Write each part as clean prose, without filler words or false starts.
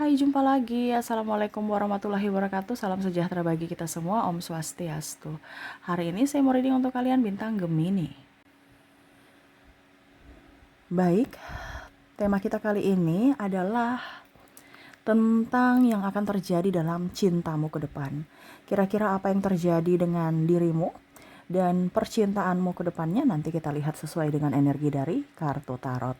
Hai, jumpa lagi. Assalamualaikum warahmatullahi wabarakatuh. Salam sejahtera bagi kita semua. Om Swastiastu. Hari ini saya mau reading untuk kalian bintang Gemini. Baik, tema kita kali ini adalah tentang yang akan terjadi dalam cintamu ke depan. Kira-kira apa yang terjadi dengan dirimu dan percintaanmu ke depannya nanti kita lihat sesuai dengan energi dari kartu tarot.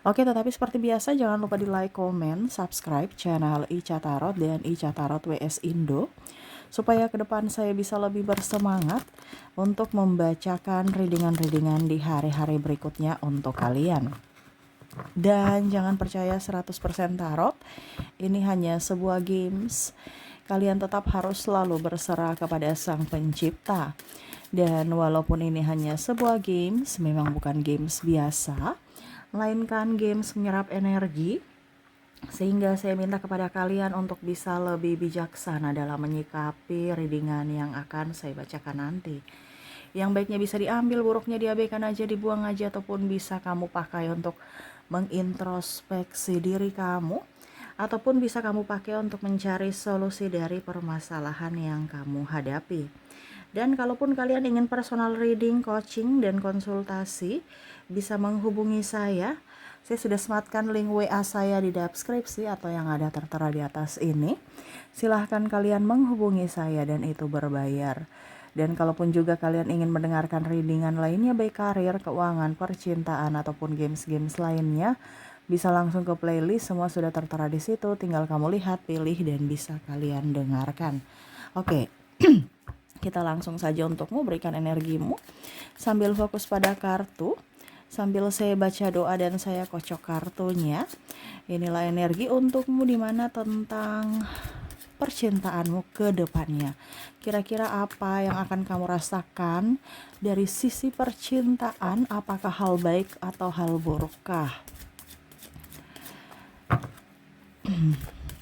Oke, tetapi seperti biasa jangan lupa di like, comment, subscribe channel Ica Tarot dan Ica Tarot WS Indo supaya ke depan saya bisa lebih bersemangat untuk membacakan readingan-readingan di hari-hari berikutnya untuk kalian. Dan jangan percaya 100% tarot, ini hanya sebuah games. Kalian tetap harus selalu berserah kepada Sang Pencipta. Dan walaupun ini hanya sebuah games, memang bukan games biasa, melainkan games menyerap energi, sehingga saya minta kepada kalian untuk bisa lebih bijaksana dalam menyikapi readingan yang akan saya bacakan nanti. Yang baiknya bisa diambil, buruknya diabaikan aja, dibuang aja, ataupun bisa kamu pakai untuk mengintrospeksi diri kamu, ataupun bisa kamu pakai untuk mencari solusi dari permasalahan yang kamu hadapi. Dan kalaupun kalian ingin personal reading, coaching, dan konsultasi, bisa menghubungi saya. Saya sudah sematkan link WA saya di deskripsi atau yang ada tertera di atas ini. Silahkan kalian menghubungi saya dan itu berbayar. Dan kalaupun juga kalian ingin mendengarkan readingan lainnya baik karir, keuangan, percintaan, ataupun games-games lainnya, bisa langsung ke playlist, semua sudah tertera di situ. Tinggal kamu lihat, pilih, dan bisa kalian dengarkan. Oke, kita langsung saja untuk memberikan energimu sambil fokus pada kartu. Sambil saya baca doa dan saya kocok kartunya. Inilah energi untukmu dimana tentang percintaanmu ke depannya. Kira-kira apa yang akan kamu rasakan dari sisi percintaan? Apakah hal baik atau hal burukkah?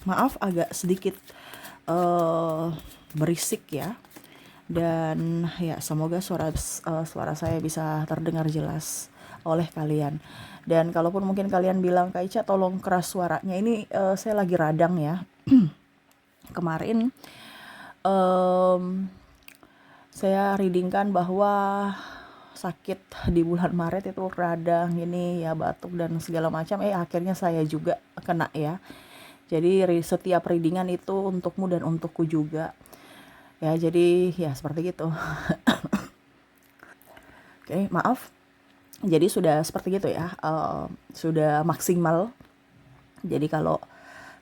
Maaf agak sedikit berisik ya. Dan ya semoga suara saya bisa terdengar jelas oleh kalian. Dan kalaupun mungkin kalian bilang, Kak Ica tolong keras suaranya, ini saya lagi radang ya. Kemarin saya readingkan bahwa sakit di bulan Maret itu radang ini ya, batuk dan segala macam. Akhirnya saya juga kena ya. Jadi setiap readingan itu untukmu dan untukku juga. Ya, jadi ya seperti gitu. Oke, maaf. Jadi sudah seperti gitu ya. Sudah maksimal. Jadi kalau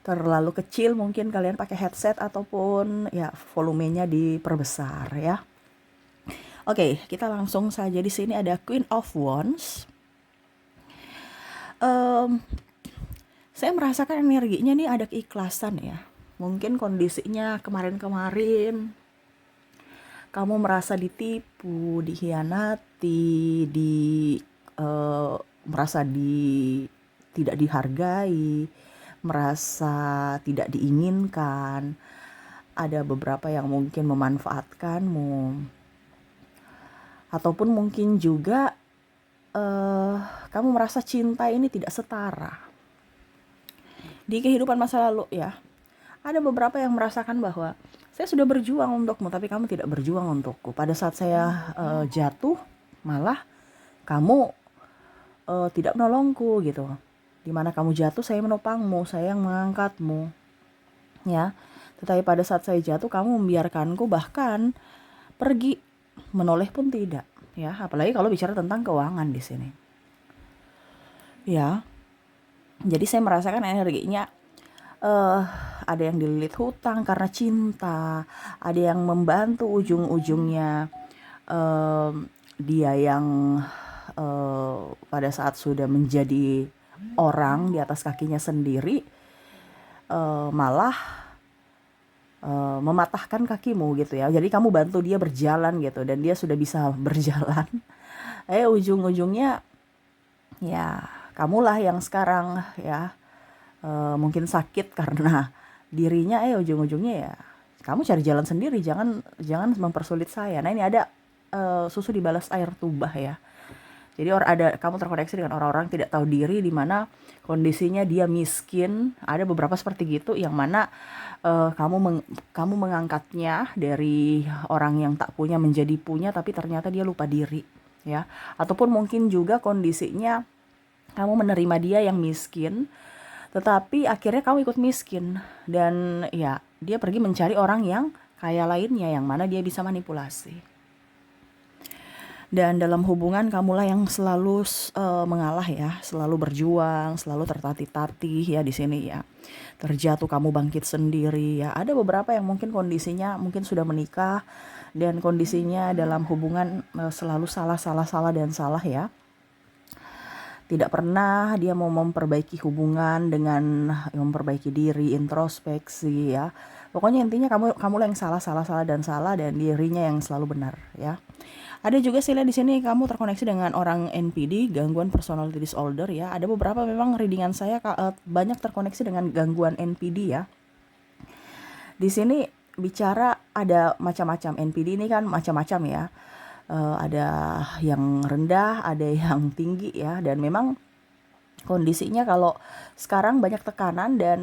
terlalu kecil mungkin kalian pakai headset ataupun ya volumenya diperbesar ya. Oke, kita langsung saja. Di sini ada Queen of Wands. Saya merasakan energinya nih ada keikhlasan ya. Mungkin kondisinya kemarin-kemarin kamu merasa ditipu, dikhianati, merasa tidak dihargai, merasa tidak diinginkan. Ada beberapa yang mungkin memanfaatkanmu. Ataupun mungkin juga kamu merasa cinta ini tidak setara. Di kehidupan masa lalu ya, ada beberapa yang merasakan bahwa saya sudah berjuang untukmu, tapi kamu tidak berjuang untukku. Pada saat saya jatuh, malah kamu tidak menolongku gitu. Dimana kamu jatuh, saya menopangmu, saya yang mengangkatmu. Ya, tetapi pada saat saya jatuh, kamu membiarkanku, bahkan pergi, menoleh pun tidak. Ya, apalagi kalau bicara tentang keuangan di sini. Ya, jadi saya merasakan energinya. Ada yang dililit hutang karena cinta, ada yang membantu ujung-ujungnya dia yang pada saat sudah menjadi orang di atas kakinya sendiri malah mematahkan kakimu gitu ya. Jadi kamu bantu dia berjalan gitu dan dia sudah bisa berjalan. Ujung-ujungnya ya kamulah yang sekarang ya mungkin sakit karena dirinya, ujung-ujungnya ya kamu cari jalan sendiri, jangan mempersulit saya. Nah, ini ada susu dibalas air tuba ya. Jadi kamu terkoneksi dengan orang-orang tidak tahu diri di mana kondisinya dia miskin. Ada beberapa seperti gitu yang mana kamu mengangkatnya dari orang yang tak punya menjadi punya, tapi ternyata dia lupa diri, ya. Ataupun mungkin juga kondisinya kamu menerima dia yang miskin, tetapi akhirnya kamu ikut miskin dan ya dia pergi mencari orang yang kaya lainnya yang mana dia bisa manipulasi. Dan dalam hubungan kamulah yang selalu mengalah ya, selalu berjuang, selalu tertatih-tatih ya di sini ya. Terjatuh kamu bangkit sendiri ya. Ada beberapa yang mungkin kondisinya mungkin sudah menikah dan kondisinya dalam hubungan selalu salah dan salah ya. Tidak pernah dia mau memperbaiki hubungan dengan memperbaiki diri, introspeksi ya. Pokoknya intinya kamu yang salah dan dirinya yang selalu benar ya. Ada juga sih lihat di sini kamu terkoneksi dengan orang NPD, gangguan personality disorder ya. Ada beberapa memang readingan saya banyak terkoneksi dengan gangguan NPD ya. Di sini bicara ada macam-macam. NPD ini kan macam-macam ya. Ada yang rendah, ada yang tinggi ya. Dan memang kondisinya kalau sekarang banyak tekanan dan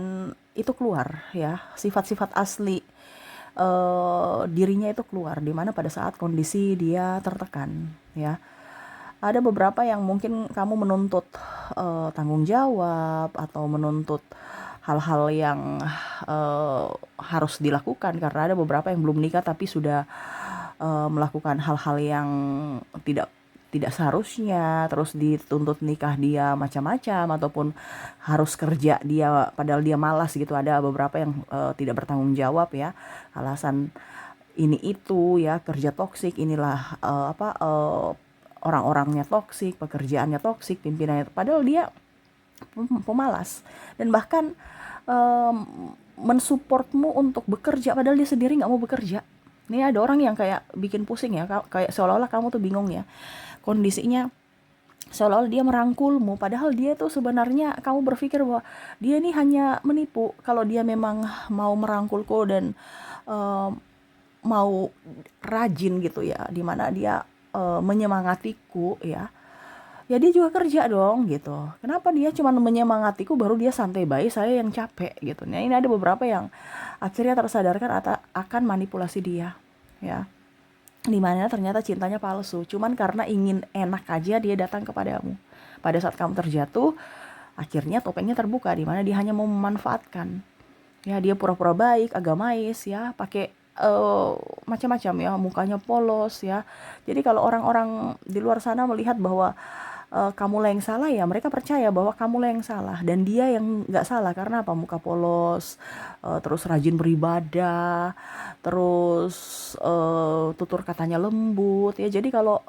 itu keluar ya. Sifat-sifat asli dirinya itu keluar di mana pada saat kondisi dia tertekan ya. Ada beberapa yang mungkin kamu menuntut tanggung jawab atau menuntut hal-hal yang harus dilakukan karena ada beberapa yang belum nikah tapi sudah melakukan hal-hal yang tidak seharusnya, terus dituntut nikah dia macam-macam ataupun harus kerja dia padahal dia malas gitu. Ada beberapa yang tidak bertanggung jawab ya, alasan ini itu ya, kerja toksik, inilah orang-orangnya toksik, pekerjaannya toksik, pimpinannya padahal dia pemalas dan bahkan mensupportmu untuk bekerja padahal dia sendiri nggak mau bekerja. Ini ada orang yang kayak bikin pusing ya, kayak seolah-olah kamu tuh bingung ya. Kondisinya seolah-olah dia merangkulmu padahal dia tuh sebenarnya kamu berpikir bahwa dia ini hanya menipu. Kalau dia memang mau merangkulku dan mau rajin gitu ya, dimana dia menyemangatiku ya dia juga kerja dong gitu. Kenapa dia cuma menyemangatiku baru dia santai baik, saya yang capek gitu. Nah ini ada beberapa yang akhirnya tersadarkan akan manipulasi dia ya, dimana ternyata cintanya palsu, cuman karena ingin enak aja dia datang kepadamu. Pada saat kamu terjatuh akhirnya topengnya terbuka, dimana dia hanya mau memanfaatkan ya. Dia pura-pura baik, agamais ya, pakai macam-macam ya, mukanya polos ya. Jadi kalau orang-orang di luar sana melihat bahwa kamulah yang salah ya, mereka percaya bahwa kamulah yang salah dan dia yang nggak salah. Karena apa? Muka polos, terus rajin beribadah, terus tutur katanya lembut ya. Jadi kalau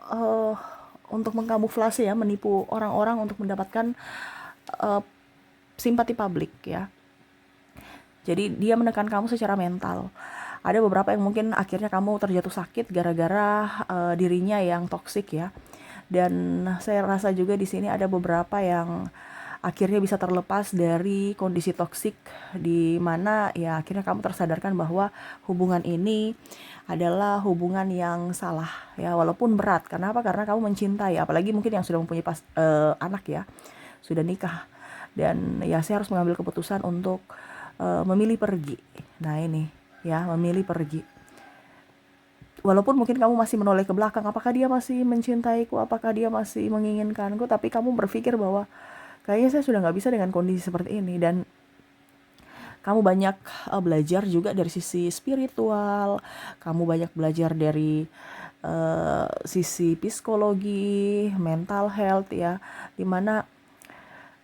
untuk mengkamuflase ya, menipu orang-orang untuk mendapatkan simpati publik ya. Jadi dia menekan kamu secara mental. Ada beberapa yang mungkin akhirnya kamu terjatuh sakit gara-gara dirinya yang toksik ya. Dan saya rasa juga di sini ada beberapa yang akhirnya bisa terlepas dari kondisi toksik, di mana ya akhirnya kamu tersadarkan bahwa hubungan ini adalah hubungan yang salah ya, walaupun berat. Karena apa? Karena kamu mencintai, apalagi mungkin yang sudah mempunyai anak ya, sudah nikah, dan ya saya harus mengambil keputusan untuk memilih pergi. Nah ini ya, memilih pergi. Walaupun mungkin kamu masih menoleh ke belakang, apakah dia masih mencintaiku, apakah dia masih menginginkanku, tapi kamu berpikir bahwa kayaknya saya sudah gak bisa dengan kondisi seperti ini. Dan kamu banyak belajar juga dari sisi spiritual, kamu banyak belajar dari sisi psikologi, mental health ya, dimana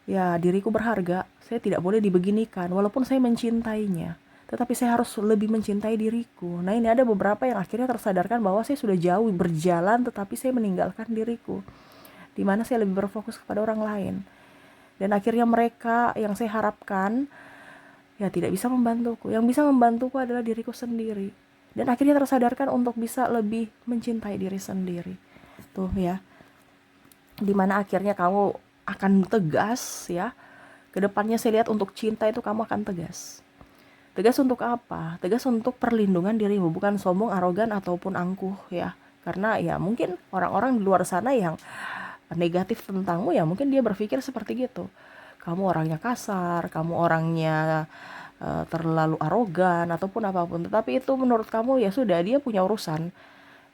ya diriku berharga, saya tidak boleh dibeginikan walaupun saya mencintainya, tetapi saya harus lebih mencintai diriku. Nah ini ada beberapa yang akhirnya tersadarkan bahwa saya sudah jauh berjalan tetapi saya meninggalkan diriku, dimana saya lebih berfokus kepada orang lain. Dan akhirnya mereka yang saya harapkan ya tidak bisa membantuku. Yang bisa membantuku adalah diriku sendiri. Dan akhirnya tersadarkan untuk bisa lebih mencintai diri sendiri. Tuh ya, dimana akhirnya kamu akan tegas ya. Kedepannya saya lihat untuk cinta itu kamu akan tegas. Tegas untuk apa? Tegas untuk perlindungan dirimu, bukan sombong, arogan, ataupun angkuh ya. Karena ya mungkin orang-orang di luar sana yang negatif tentangmu, ya mungkin dia berpikir seperti gitu. Kamu orangnya kasar, kamu orangnya terlalu arogan ataupun apapun. Tetapi itu menurut kamu ya sudah, dia punya urusan,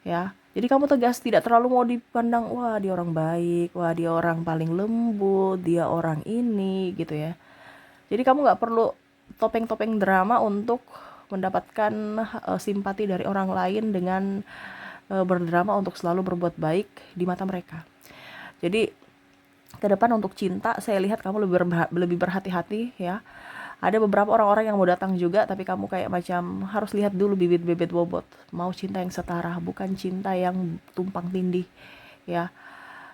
ya. Jadi kamu tegas, tidak terlalu mau dipandang, wah dia orang baik, wah dia orang paling lembut, dia orang ini gitu ya. Jadi kamu nggak perlu topeng-topeng drama untuk mendapatkan simpati dari orang lain dengan berdrama untuk selalu berbuat baik di mata mereka. Jadi ke depan untuk cinta, saya lihat kamu lebih berhati-hati ya. Ada beberapa orang-orang yang mau datang juga, tapi kamu kayak macam harus lihat dulu bibit-bibit bobot. Mau cinta yang setara, bukan cinta yang tumpang tindih ya.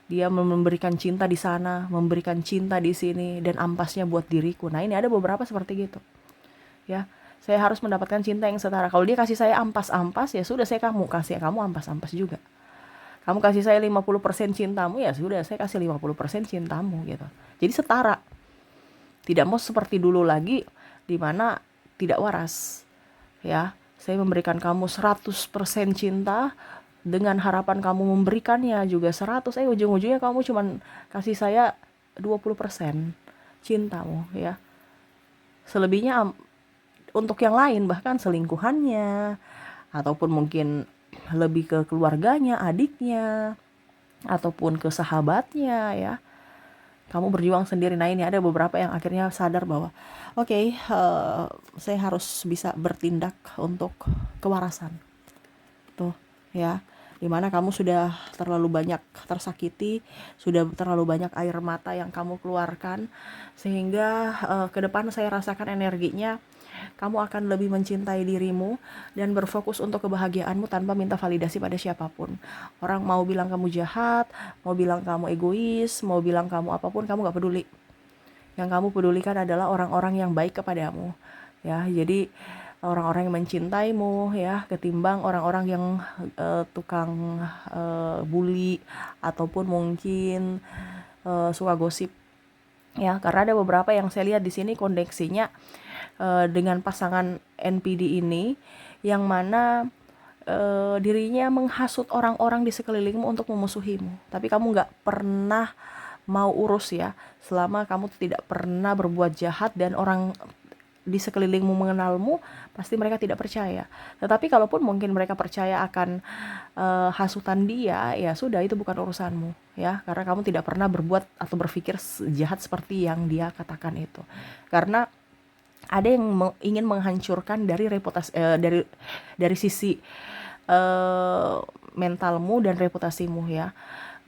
Dia memberikan cinta di sana, memberikan cinta di sini, dan ampasnya buat diriku. Nah ini ada beberapa seperti gitu ya. Saya harus mendapatkan cinta yang setara. Kalau dia kasih saya ampas-ampas, ya sudah, saya kasih kamu ampas-ampas juga. Kamu kasih saya 50% cintamu, ya sudah, saya kasih 50% cintamu gitu. Jadi setara. Tidak mau seperti dulu lagi, di mana tidak waras. Ya, saya memberikan kamu 100% cinta, dengan harapan kamu memberikannya juga 100, ujung-ujungnya kamu cuman kasih saya 20% cintamu ya. Selebihnya untuk yang lain, bahkan selingkuhannya, ataupun mungkin lebih ke keluarganya, adiknya, ataupun ke sahabatnya ya. Kamu berjuang sendiri. Nah ini ada beberapa yang akhirnya sadar bahwa oke, saya harus bisa bertindak untuk kewarasan tuh ya. Dimana kamu sudah terlalu banyak tersakiti, sudah terlalu banyak air mata yang kamu keluarkan, sehingga ke depan saya rasakan energinya kamu akan lebih mencintai dirimu dan berfokus untuk kebahagiaanmu tanpa minta validasi pada siapapun. Orang mau bilang kamu jahat, mau bilang kamu egois, mau bilang kamu apapun, kamu gak peduli. Yang kamu pedulikan adalah orang-orang yang baik kepadamu ya. Jadi orang-orang yang mencintaimu ya, ketimbang orang-orang yang tukang bully ataupun mungkin suka gosip ya. Karena ada beberapa yang saya lihat di sini koneksinya dengan pasangan NPD ini, yang mana dirinya menghasut orang-orang di sekelilingmu untuk memusuhimu, tapi kamu nggak pernah mau urus ya, selama kamu tidak pernah berbuat jahat dan orang di sekelilingmu mengenalmu, pasti mereka tidak percaya. Tetapi kalaupun mungkin mereka percaya akan hasutan dia, ya sudah, itu bukan urusanmu ya, karena kamu tidak pernah berbuat atau berpikir jahat seperti yang dia katakan itu. Karena ada yang ingin menghancurkan dari reputasi dari sisi mentalmu dan reputasimu ya.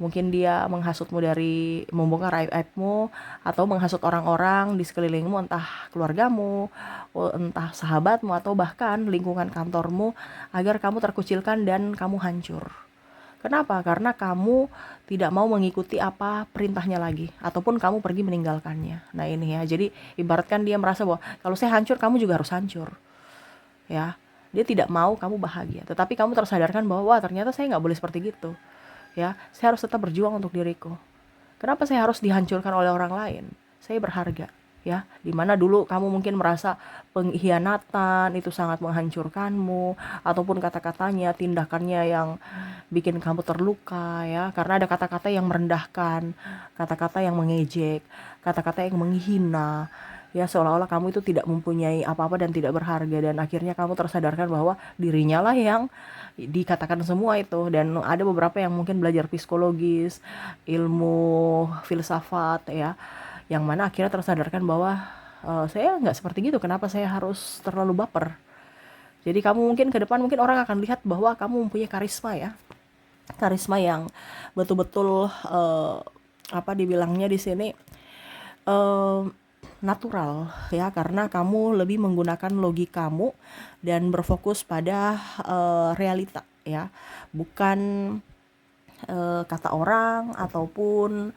Mungkin dia menghasutmu dari membongkar aib-aibmu, atau menghasut orang-orang di sekelilingmu, entah keluargamu, entah sahabatmu, atau bahkan lingkungan kantormu, agar kamu terkucilkan dan kamu hancur. Kenapa? Karena kamu tidak mau mengikuti apa perintahnya lagi, ataupun kamu pergi meninggalkannya. Nah ini ya, jadi ibaratkan dia merasa bahwa kalau saya hancur, kamu juga harus hancur ya. Dia tidak mau kamu bahagia, tetapi kamu tersadarkan bahwa wah, ternyata saya nggak boleh seperti gitu ya. Saya harus tetap berjuang untuk diriku. Kenapa saya harus dihancurkan oleh orang lain? Saya berharga ya. Dimana dulu kamu mungkin merasa pengkhianatan itu sangat menghancurkanmu, ataupun kata-katanya, tindakannya yang bikin kamu terluka ya, karena ada kata-kata yang merendahkan, kata-kata yang mengejek, kata-kata yang menghina ya, seolah-olah kamu itu tidak mempunyai apa-apa dan tidak berharga, dan akhirnya kamu tersadarkan bahwa dirinya lah yang dikatakan semua itu. Dan ada beberapa yang mungkin belajar psikologis, ilmu filsafat ya, yang mana akhirnya tersadarkan bahwa saya nggak seperti gitu, kenapa saya harus terlalu baper. Jadi kamu mungkin ke depan, mungkin orang akan lihat bahwa kamu mempunyai karisma ya, karisma yang betul-betul apa dibilangnya di sini, natural ya, karena kamu lebih menggunakan logikamu dan berfokus pada realita ya, bukan kata orang ataupun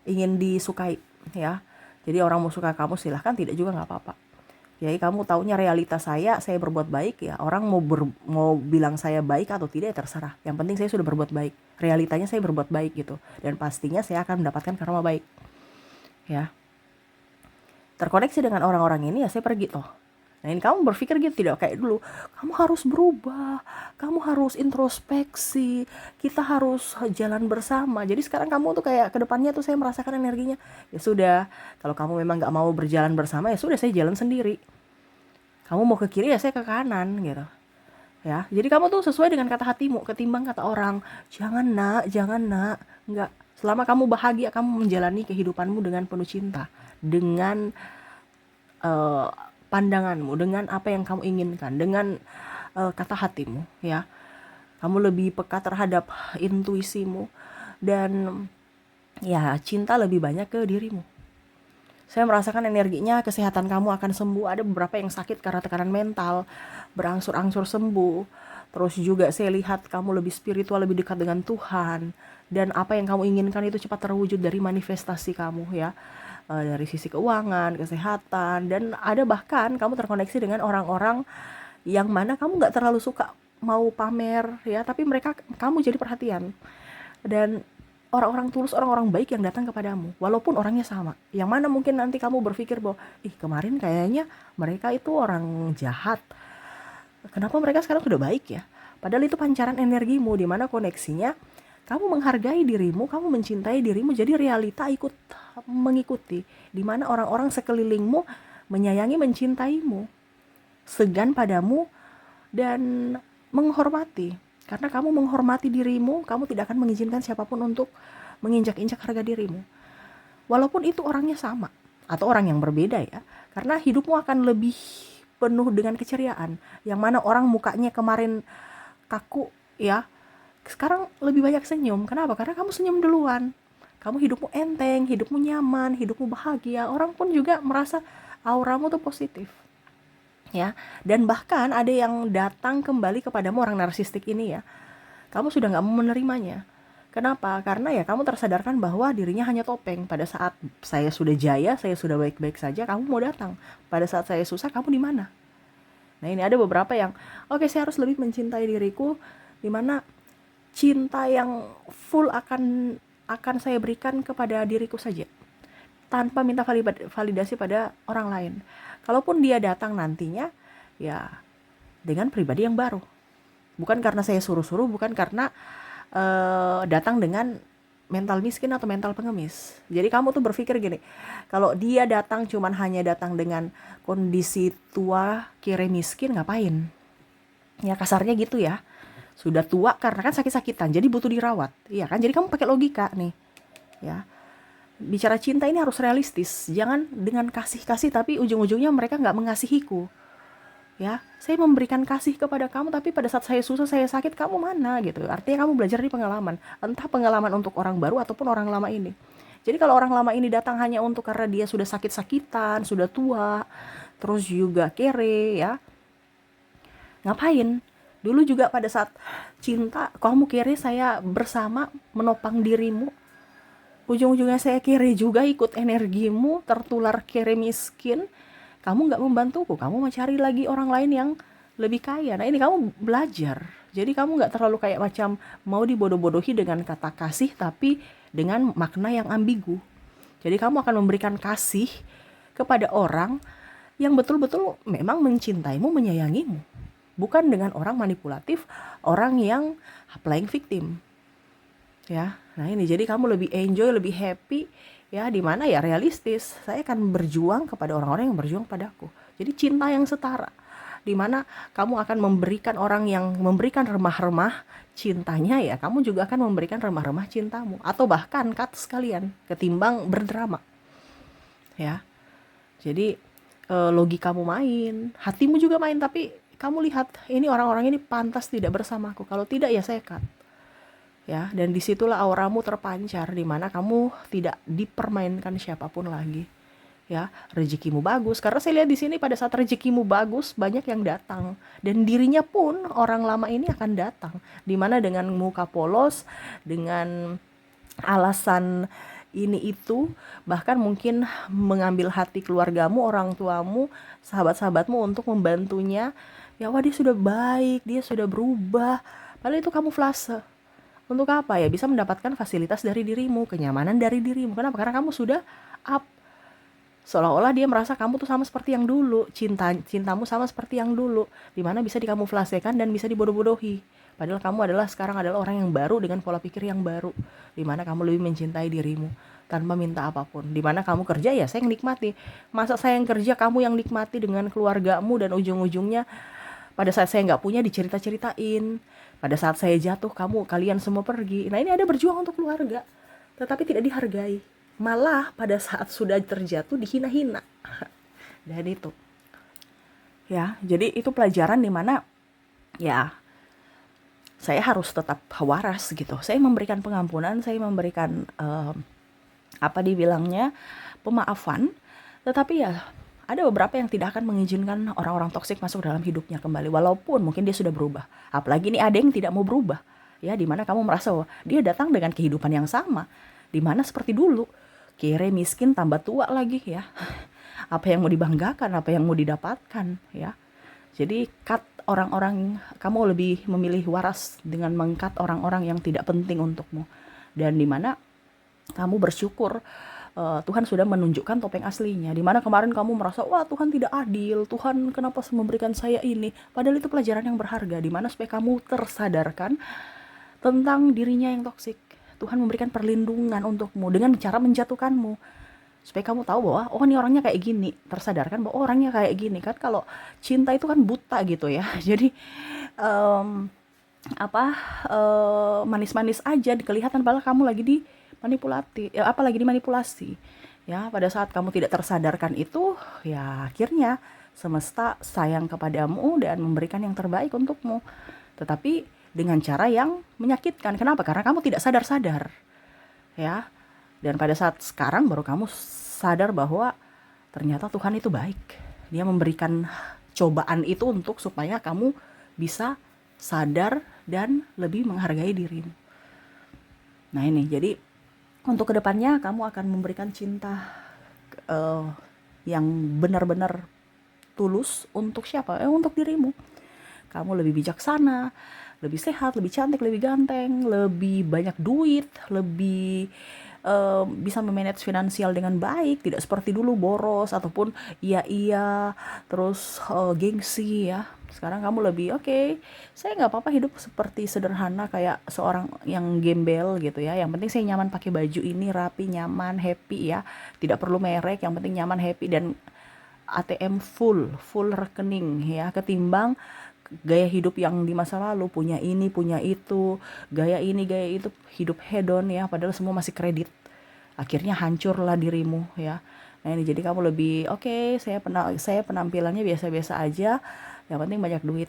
ingin disukai ya. Jadi orang mau suka kamu silahkan, tidak juga nggak apa-apa. Jadi kamu taunya realitas saya berbuat baik ya. Orang mau bilang saya baik atau tidak ya terserah. Yang penting saya sudah berbuat baik. Realitanya saya berbuat baik gitu. Dan pastinya saya akan mendapatkan karma baik. Ya. Terkoneksi dengan orang-orang ini ya, saya pergi toh. Nah ini kamu berpikir gitu, tidak kayak dulu, kamu harus berubah, kamu harus introspeksi, kita harus jalan bersama. Jadi sekarang kamu tuh kayak kedepannya tuh saya merasakan energinya, ya sudah, kalau kamu memang gak mau berjalan bersama, ya sudah saya jalan sendiri. Kamu mau ke kiri ya saya ke kanan gitu. Ya, jadi kamu tuh sesuai dengan kata hatimu ketimbang kata orang. Jangan nak, jangan nak. Enggak. Selama kamu bahagia, kamu menjalani kehidupanmu dengan penuh cinta, dengan uh, pandanganmu, dengan apa yang kamu inginkan, dengan kata hatimu, ya. Kamu lebih peka terhadap intuisimu dan ya cinta lebih banyak ke dirimu. Saya merasakan energinya, kesehatan kamu akan sembuh. Ada beberapa yang sakit karena tekanan mental, berangsur-angsur sembuh. Terus juga saya lihat kamu lebih spiritual, lebih dekat dengan Tuhan. Dan apa yang kamu inginkan itu cepat terwujud dari manifestasi kamu, ya. Dari sisi keuangan, kesehatan, dan ada bahkan kamu terkoneksi dengan orang-orang yang mana kamu gak terlalu suka mau pamer, ya. Tapi mereka, kamu jadi perhatian. Dan orang-orang tulus, orang-orang baik yang datang kepadamu, walaupun orangnya sama. Yang mana mungkin nanti kamu berpikir bahwa, kemarin kayaknya mereka itu orang jahat. Kenapa mereka sekarang sudah baik ya? Padahal itu pancaran energimu, di mana koneksinya, kamu menghargai dirimu, kamu mencintai dirimu, jadi realita ikut mengikuti. Di mana orang-orang sekelilingmu menyayangi, mencintaimu, segan padamu, dan menghormati. Karena kamu menghormati dirimu, kamu tidak akan mengizinkan siapapun untuk menginjak-injak harga dirimu. Walaupun itu orangnya sama, atau orang yang berbeda ya. Karena hidupmu akan lebih penuh dengan keceriaan. Yang mana orang mukanya kemarin kaku ya, sekarang lebih banyak senyum. Kenapa? Karena kamu senyum duluan. Kamu hidupmu enteng, hidupmu nyaman, hidupmu bahagia. Orang pun juga merasa auramu tuh positif. Ya, dan bahkan ada yang datang kembali kepadamu, orang narsistik ini ya, kamu sudah gak mau menerimanya. Kenapa? Karena ya kamu tersadarkan bahwa dirinya hanya topeng. Pada saat saya sudah jaya, saya sudah baik-baik saja, kamu mau datang. Pada saat saya susah, kamu di mana? Nah ini ada beberapa yang, oke, saya harus lebih mencintai diriku, dimana cinta yang full akan saya berikan kepada diriku saja, tanpa minta validasi pada orang lain. Kalaupun dia datang nantinya, ya dengan pribadi yang baru. Bukan karena saya suruh-suruh, bukan karena datang dengan mental miskin atau mental pengemis. Jadi kamu tuh berpikir gini, kalau dia datang cuman hanya datang dengan kondisi tua, kere miskin, ngapain? Ya kasarnya gitu ya. Sudah tua karena kan sakit-sakitan, jadi butuh dirawat. Iya kan? Jadi kamu pakai logika nih. Ya. Bicara cinta ini harus realistis. Jangan dengan kasih-kasih tapi ujung-ujungnya mereka gak mengasihiku. Ya, saya memberikan kasih kepada kamu, tapi pada saat saya susah, saya sakit, kamu mana gitu. Artinya kamu belajar dari pengalaman. Entah pengalaman untuk orang baru ataupun orang lama ini. Jadi kalau orang lama ini datang hanya untuk karena dia sudah sakit-sakitan, sudah tua, terus juga kere ya, ngapain? Dulu juga pada saat cinta, kamu kere, saya bersama menopang dirimu. Ujung-ujungnya saya kere juga, ikut energimu, tertular kere miskin. Kamu gak membantuku, kamu mencari lagi orang lain yang lebih kaya. Nah ini kamu belajar. Jadi kamu gak terlalu kayak macam mau dibodoh-bodohi dengan kata kasih, tapi dengan makna yang ambigu. Jadi kamu akan memberikan kasih kepada orang yang betul-betul memang mencintaimu, menyayangimu. Bukan dengan orang manipulatif, orang yang playing victim. Ya, nah ini jadi kamu lebih enjoy, lebih happy, ya, di mana ya realistis. Saya akan berjuang kepada orang-orang yang berjuang padaku. Jadi cinta yang setara, di mana kamu akan memberikan orang yang memberikan remah-remah cintanya, ya kamu juga akan memberikan remah-remah cintamu, atau bahkan cut sekalian ketimbang berdrama. Ya. Jadi logikamu main, hatimu juga main, tapi kamu lihat ini orang-orang ini pantas tidak bersamaku. Kalau tidak ya saya cut. Ya, dan disitulah auramu terpancar, di mana kamu tidak dipermainkan siapapun lagi. Ya, rezekimu bagus, karena saya lihat di sini pada saat rezekimu bagus banyak yang datang, dan dirinya pun orang lama ini akan datang, di mana dengan muka polos, dengan alasan ini itu, bahkan mungkin mengambil hati keluargamu, orang tuamu, sahabat-sahabatmu untuk membantunya. Ya wah, dia sudah baik, dia sudah berubah, padahal itu kamuflase. Untuk apa ya? Bisa mendapatkan fasilitas dari dirimu, kenyamanan dari dirimu. Kenapa? Karena kamu sudah up, Seolah-olah dia merasa kamu tuh sama seperti yang dulu, cintamu sama seperti yang dulu, dimana bisa dikamuflasekan dan bisa dibodoh-bodohi. Padahal kamu sekarang adalah orang yang baru dengan pola pikir yang baru, dimana kamu lebih mencintai dirimu tanpa minta apapun. Dimana kamu kerja ya saya yang nikmati. Masa saya yang kerja kamu yang nikmati dengan keluargamu, dan ujung-ujungnya pada saat saya nggak punya dicerita-ceritain. Pada saat saya jatuh kalian semua pergi. Nah ini ada berjuang untuk keluarga, tetapi tidak dihargai. Malah pada saat sudah terjatuh dihina-hina. Dan itu ya, jadi itu pelajaran dimana ya saya harus tetap waras gitu. Saya memberikan pengampunan, saya memberikan apa dibilangnya, pemaafan, tetapi ya ada beberapa yang tidak akan mengizinkan orang-orang toksik masuk dalam hidupnya kembali, walaupun mungkin dia sudah berubah. Apalagi ini ada yang tidak mau berubah, ya, dimana kamu merasa bahwa dia datang dengan kehidupan yang sama, dimana seperti dulu, kere miskin tambah tua lagi ya. Apa yang mau dibanggakan, apa yang mau didapatkan ya. Jadi cut orang-orang, kamu lebih memilih waras dengan mengkat orang-orang yang tidak penting untukmu, dan dimana kamu bersyukur Tuhan sudah menunjukkan topeng aslinya. Dimana kemarin kamu merasa, wah Tuhan tidak adil, Tuhan kenapa memberikan saya ini. Padahal itu pelajaran yang berharga, dimana supaya kamu tersadarkan tentang dirinya yang toksik. Tuhan memberikan perlindungan untukmu dengan cara menjatuhkanmu, supaya kamu tahu bahwa oh ini orangnya kayak gini, tersadarkan bahwa orangnya kayak gini. Kan kalau cinta itu kan buta gitu ya. Jadi um, manis-manis aja kelihatan, padahal kamu lagi dimanipulasi ya. Pada saat kamu tidak tersadarkan itu, ya akhirnya semesta sayang kepadamu dan memberikan yang terbaik untukmu, tetapi dengan cara yang menyakitkan. Kenapa? Karena kamu tidak sadar-sadar ya. Dan pada saat sekarang baru kamu sadar bahwa ternyata Tuhan itu baik. Dia memberikan cobaan itu untuk supaya kamu bisa sadar dan lebih menghargai dirimu. Nah ini, jadi untuk kedepannya kamu akan memberikan cinta yang benar-benar tulus untuk siapa? Untuk dirimu. Kamu lebih bijaksana, lebih sehat, lebih cantik, lebih ganteng, lebih banyak duit, lebih bisa memanage finansial dengan baik, tidak seperti dulu boros ataupun iya terus gengsi ya. Sekarang kamu lebih oke, saya nggak apa-apa hidup seperti sederhana kayak seorang yang gembel gitu ya. Yang penting saya nyaman pakai baju ini, rapi, nyaman, happy ya. Tidak perlu merek, yang penting nyaman, happy, dan ATM full rekening ya, ketimbang gaya hidup yang di masa lalu, punya ini, punya itu, gaya ini, gaya itu, hidup hedon ya, padahal semua masih kredit. Akhirnya hancurlah dirimu ya. Nah ini, jadi kamu lebih oke, saya penampilannya biasa-biasa aja, yang penting banyak duit.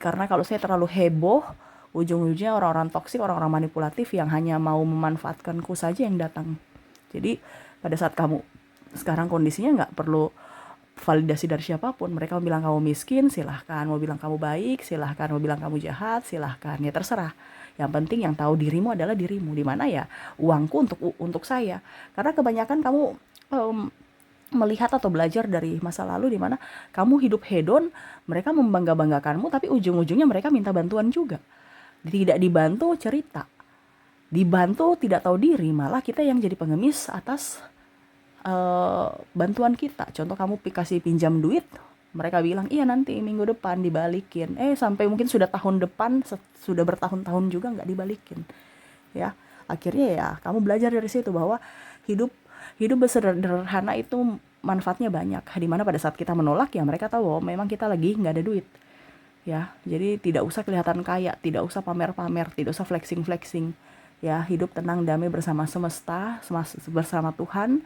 Karena kalau saya terlalu heboh, ujung-ujungnya orang-orang toksik, orang-orang manipulatif yang hanya mau memanfaatkanku saja yang datang. Jadi pada saat kamu sekarang kondisinya nggak perlu validasi dari siapapun. Mereka mau bilang kamu miskin, silahkan. Mau bilang kamu baik, silahkan. Mau bilang kamu jahat, silahkan. Ya terserah. Yang penting yang tahu dirimu adalah dirimu. Dimana ya uangku untuk saya. Karena kebanyakan kamu melihat atau belajar dari masa lalu, dimana kamu hidup hedon, mereka membangga-banggakanmu, tapi ujung-ujungnya mereka minta bantuan juga. Tidak dibantu cerita, dibantu tidak tahu diri, malah kita yang jadi pengemis atas bantuan kita. Contoh kamu kasih pinjam duit, mereka bilang iya nanti minggu depan dibalikin, sampai mungkin sudah tahun depan, sudah bertahun-tahun juga nggak dibalikin ya. Akhirnya ya kamu belajar dari situ bahwa hidup bersederhana itu manfaatnya banyak, dimana pada saat kita menolak ya mereka tahu bahwa memang kita lagi nggak ada duit ya. Jadi tidak usah kelihatan kaya, tidak usah pamer-pamer, tidak usah flexing ya. Hidup tenang, damai bersama semesta, bersama Tuhan,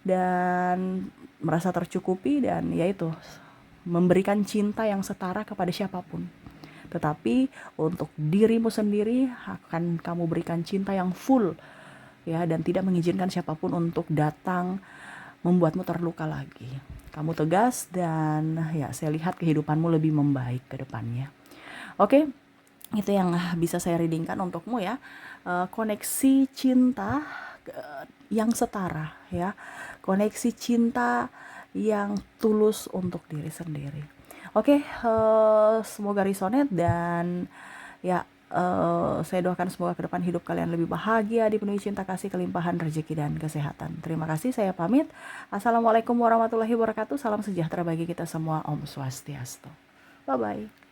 dan merasa tercukupi, dan yaitu memberikan cinta yang setara kepada siapapun. Tetapi untuk dirimu sendiri akan kamu berikan cinta yang full ya, dan tidak mengizinkan siapapun untuk datang membuatmu terluka lagi. Kamu tegas, dan ya saya lihat kehidupanmu lebih membaik ke depannya. Oke, itu yang bisa saya readingkan untukmu ya. Koneksi cinta yang setara ya, koneksi cinta yang tulus untuk diri sendiri. Oke, semoga resonate, dan ya Saya doakan semoga ke depan hidup kalian lebih bahagia, dipenuhi cinta kasih, kelimpahan rezeki dan kesehatan. Terima kasih, saya pamit. Assalamualaikum warahmatullahi wabarakatuh. Salam sejahtera bagi kita semua. Om Swastiastu. Bye bye.